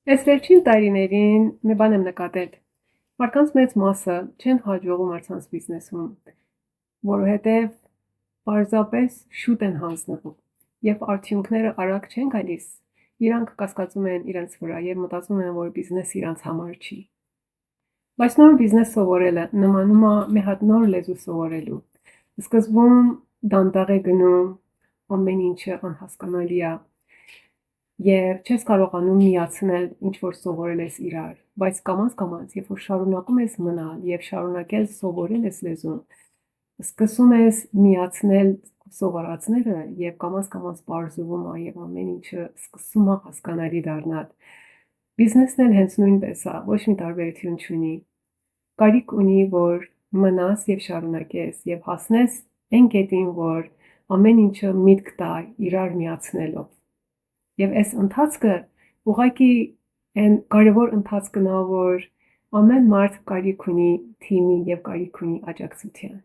Այս վերջին տարիներին մի բան եմ նկատել. մարդկանց մեծ մասը չեն հաջողում առցանց բիզնեսում, որովհետև պարզապես շուտ են հանձնվում եւ արդյունքները արագ չեն գալիս։ Իրանք կասկածում են իրենց վրա եւ մտածում են, որ բիզնեսը իրանց համար չի։ Բայց նոր բիզնես սովորելը նմանում է մի հատ նոր լեզու սովորելու։ Սկզբում դանդաղ է գնում, ամեն ինչը անհասկանալի է եւ չես կարողանում միացնել ինչ որ սովորել ես իրար, բայց կամաց, երբ որ շարունակում ես մնալ եւ շարունակել սովորել ես լեզուն, սկսում ես միացնել սովորածները եւ կամաց բարձվում է եւ ամեն ինչը սկսում է հասկանալի դառնալ։ Բիզնեսն էլ հենց նույնպես է, ոչ մի տարբերություն չունի։ Կարիք ունի, որ մնաս եւ շարունակես եւ հասնես այն կետին, որ ամեն ինչը միտք տա իրար միացնելով։ Եվ այս ընթացքը ուղղակի այն կարևոր ընթացքն է, որ ամեն մարդ կարիք ունի թիմի եւ կարիք ունի աջակցության։